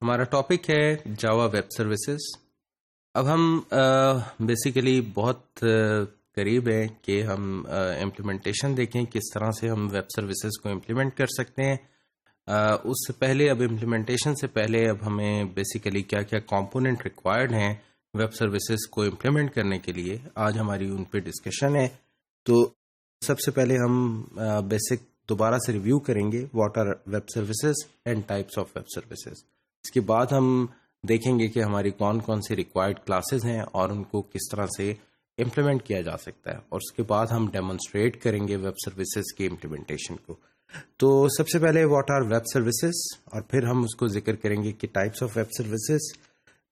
ہمارا ٹاپک ہے جاوا web services. اب ہم بیسیکلی بہت قریب ہیں کہ ہم امپلیمنٹیشن دیکھیں کس طرح سے ہم ویب سروسز کو امپلیمنٹ کر سکتے ہیں. اس سے پہلے اب امپلیمنٹیشن سے پہلے اب ہمیں بیسیکلی کیا کیا کمپوننٹ ریکوائرڈ ہیں ویب سروسز کو امپلیمنٹ کرنے کے لیے، آج ہماری ان پہ ڈسکشن ہے. تو سب سے پہلے ہم بیسک دوبارہ سے ریویو کریں گے what are web services and types of web services. اس کے بعد ہم دیکھیں گے کہ ہماری کون کون سی ریکوائرڈ کلاسز ہیں اور ان کو کس طرح سے امپلیمنٹ کیا جا سکتا ہے، اور اس کے بعد ہم ڈیمونسٹریٹ کریں گے ویب سروسز کی امپلیمنٹیشن کو. تو سب سے پہلے واٹ آر ویب سروسز، اور پھر ہم اس کو ذکر کریں گے کہ ٹائپس آف ویب سروسز.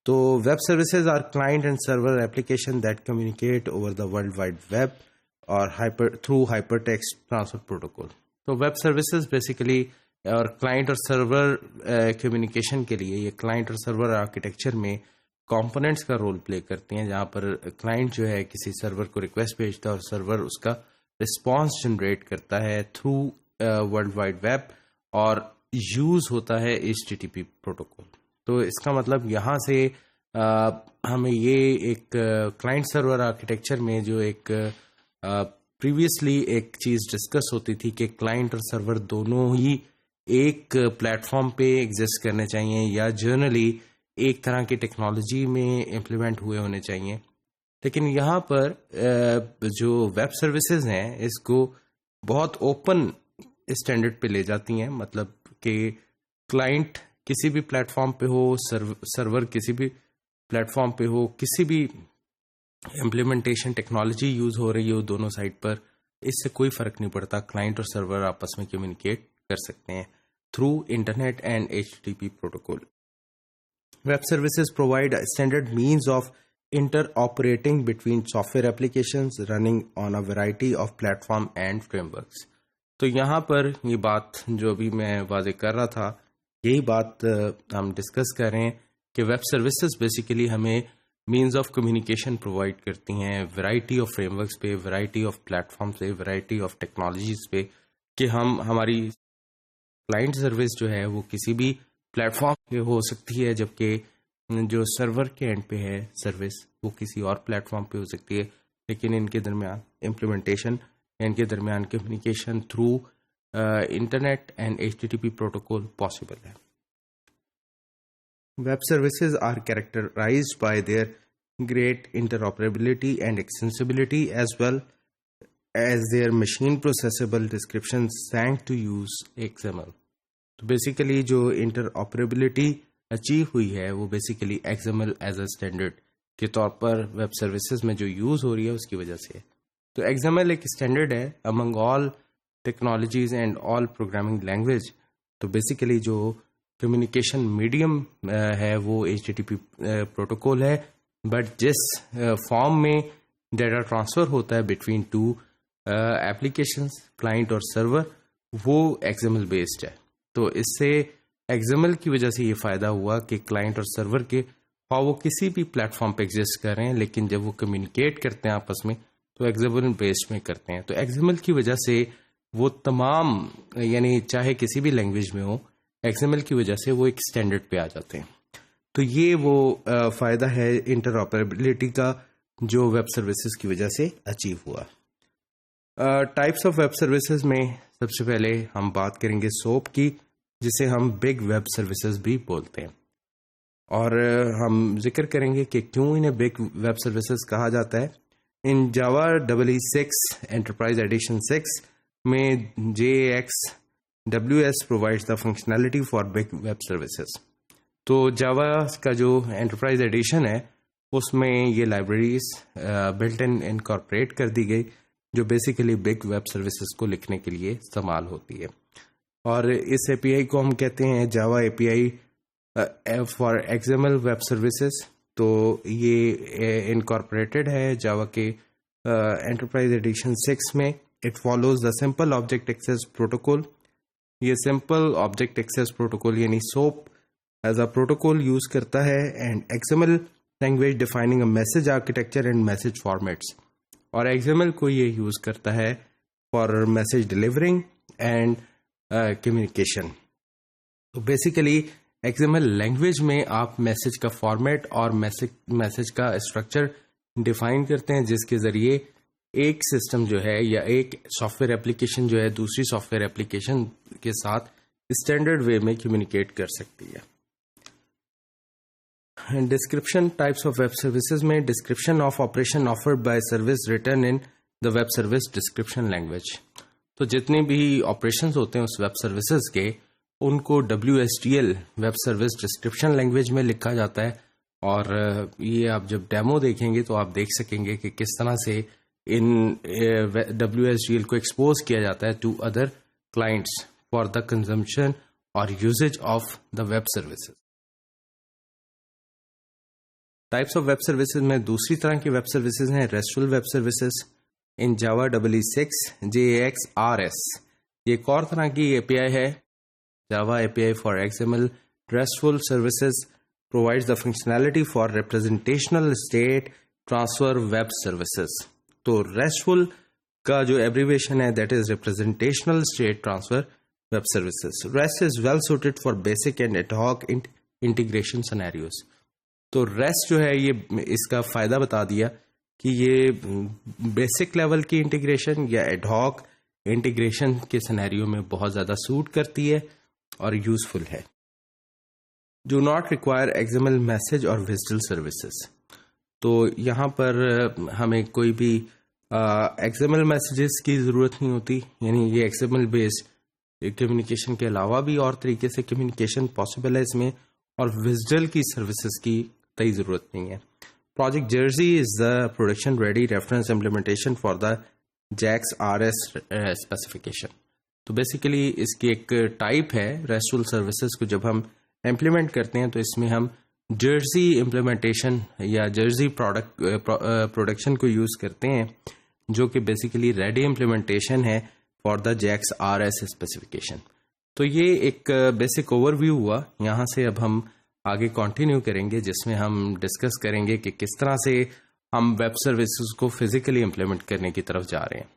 تو web services are client and server application that communicate over the world wide web اور through hypertext transfer protocol. تو ویب سروسز بیسیکلی اور کلائنٹ اور سرور کمیونیکیشن کے لیے یہ کلائنٹ اور سرور آرکیٹیکچر میں کمپوننٹس کا رول پلے کرتی ہیں، جہاں پر کلائنٹ جو ہے کسی سرور کو ریکویسٹ بھیجتا ہے اور سرور اس کا رسپانس جنریٹ کرتا ہے تھرو ورلڈ وائڈ ویب، اور یوز ہوتا ہے HTTP پروٹوکول. تو اس کا مطلب یہاں سے ہمیں یہ ایک کلائنٹ سرور آرکیٹیکچر میں جو ایک پریویسلی ایک چیز ڈسکس ہوتی تھی کہ کلائنٹ اور سرور دونوں ہی ایک پلیٹ فارم پہ ایگزسٹ کرنے چاہیے یا جنرلی ایک طرح کی ٹیکنالوجی میں امپلیمنٹ ہوئے ہونے چاہیے. لیکن یہاں پر جو ویب سروسز ہیں اس کو بہت اوپن اسٹینڈرڈ پہ لے جاتی ہیں، مطلب کہ کلائنٹ کسی بھی پلیٹ فارم پہ ہو، سرور کسی بھی پلیٹ فارم پہ ہو، کسی بھی امپلیمنٹیشن ٹیکنالوجی یوز ہو رہی ہو دونوں سائڈ پر، اس سے کوئی فرق نہیں پڑتا. کلائنٹ اور سرور آپس میں کمیونیکیٹ کر سکتے ہیں through internet and HTTP protocol. Web services provide standard means of interoperating between software applications running on a variety of platform and frameworks. تو یہاں پر یہ بات جو ابھی میں واضح کر رہا تھا، یہی بات ہم ڈسکس کر رہے ہیں کہ ویب سروسز بیسیکلی ہمیں مینز آف کمیونیکیشن پرووائڈ کرتی ہیں ویرائٹی آف فریم ورکس پہ، ویرائٹی آف پلیٹ فارم پہ، ویرائٹی آف ٹیکنالوجیز پہ، کہ ہماری کلائنٹ سروس جو ہے وہ کسی بھی پلیٹ فارم پہ ہو سکتی ہے، جبکہ جو سرور کے اینڈ پہ ہے سروس وہ کسی اور پلیٹ فارم پہ ہو سکتی ہے، لیکن ان کے درمیان امپلیمنٹیشن، ان کے درمیان communication through internet and HTTP protocol possible ہے. Web services are characterized by their great interoperability and extensibility as well as their machine processable descriptions thanks to use XML. تو بیسیکلی جو انٹرآپریبلٹی اچیو ہوئی ہے وہ basically XML as a standard کے طور پر web services میں جو یوز ہو رہی ہے اس کی وجہ سے. تو XML ایک اسٹینڈرڈ ہے among all technologies and all programming language. تو بیسیکلی جو کمیونیکیشن میڈیم ہے وہ HTTP پروٹوکول ہے، بٹ جس فارم میں ڈیٹا ٹرانسفر ہوتا ہے بٹوین ٹو ایپلیکیشنز کلائنٹ اور سرور وہ XML بیسڈ ہے. تو اس سے XML کی وجہ سے یہ فائدہ ہوا کہ کلائنٹ اور سرور کے وہ کسی بھی پلیٹ فارم پہ ایگزسٹ کر رہے ہیں، لیکن جب وہ کمیونیکیٹ کرتے ہیں آپس میں تو XML بیسڈ میں کرتے ہیں. تو XML کی وجہ سے وہ تمام، یعنی چاہے کسی بھی لینگویج میں ہو، XML کی وجہ سے وہ ایک اسٹینڈرڈ پہ آ جاتے ہیں. تو یہ وہ فائدہ ہے انٹرآپریبلٹی کا جو ویب سروسز کی وجہ سے اچیو ہوا. ٹائپس آف ویب سروسز میں سب سے پہلے ہم بات کریں گے SOAP کی، جسے ہم بگ ویب سروسز بھی بولتے ہیں، اور ہم ذکر کریں گے کہ کیوں انہیں بگ ویب سروسز کہا جاتا ہے. ان جاوا EE6 انٹرپرائز ایڈیشن 6 میں JXWS provides the functionality for big web services. تو جاوا کا جو انٹرپرائز ایڈیشن ہے اس میں یہ لائبریریز بلٹ ان انکارپوریٹ کر دی گئی جو بیسیکلی بگ ویب سروسز کو لکھنے کے لیے استعمال ہوتی ہے. اور اس API کو ہم کہتے ہیں جاوا API for XML web services. تو یہ انکارپوریٹڈ ہے جاوا کے انٹرپرائز ایڈیشن 6 میں. It follows the simple object access protocol. یہ سمپل آبجیکٹ ایکسیس پروٹوکول یعنی SOAP as a protocol use کرتا ہے and XML language defining a message architecture and message formats. اور XML کو یہ یوز کرتا ہے for message delivering and communication. تو بیسیکلی XML لینگویج میں آپ میسج کا فارمیٹ اور میسج کا اسٹرکچر ڈیفائن کرتے ہیں، جس کے ذریعے ایک سسٹم جو ہے یا ایک سافٹ ویئر اپلیکیشن جو ہے دوسری سافٹ ویئر اپلیکیشن کے ساتھ اسٹینڈرڈ وے میں کمیونیکیٹ کر سکتی ہے. Description types of web services میں description of operation offered by service written in the web service description language. تو جتنے بھی آپریشنز ہوتے ہیں اس ویب سروسز کے، ان کو WSDL web service description language میں لکھا جاتا ہے. اور یہ آپ جب ڈیمو دیکھیں گے تو آپ دیکھ سکیں گے کہ کس طرح سے ان WSDL کو ایکسپوز کیا جاتا ہے to other clients for the consumption اور usage of the web services. Types of web services میں دوسری طرح کی ویب سروسز ہیں ریسٹفل ویب سروسز. ان جاوا EE6 JAX-RS یہ ایک اور طرح کی API ہے. جاوا API for XML RESTful services provides the functionality for representational state transfer web services. تو RESTful کا جو ایبریویشن ہے that is representational state transfer web services. REST is well suited for basic and ad hoc integration scenarios. تو REST جو ہے یہ اس کا فائدہ بتا دیا کہ یہ بیسک لیول کی انٹیگریشن یا ایڈ ہاک انٹیگریشن کے سینیریو میں بہت زیادہ سوٹ کرتی ہے اور یوزفل ہے. Do not require XML message اور وزٹل سروسز. تو یہاں پر ہمیں کوئی بھی XML میسیجز کی ضرورت نہیں ہوتی، یعنی یہ XML بیسڈ کمیونیکیشن کے علاوہ بھی اور طریقے سے کمیونیکیشن پاسبل ہے اس میں، اور وزٹل کی سروسز کی کوئی ضرورت نہیں ہے. Project Jersey is the production ready reference implementation for the JAX-RS specification. تو بیسیکلی اس کی ایک ٹائپ ہے RESTful services کو جب ہم امپلیمنٹ کرتے ہیں تو اس میں ہم جرسی امپلیمنٹیشن یا جرسی پروڈکشن کو یوز کرتے ہیں، جو کہ بیسیکلی ریڈی امپلیمنٹیشن ہے فار دا JAX-RS اسپیسیفکیشن. تو یہ ایک بیسک اوور ویو ہوا. یہاں سے اب ہم آگے کنٹینیو کریں گے جس میں ہم ڈسکس کریں گے کہ کس طرح سے ہم ویب سروسز کو فزیکلی امپلیمنٹ کرنے کی طرف جا رہے ہیں.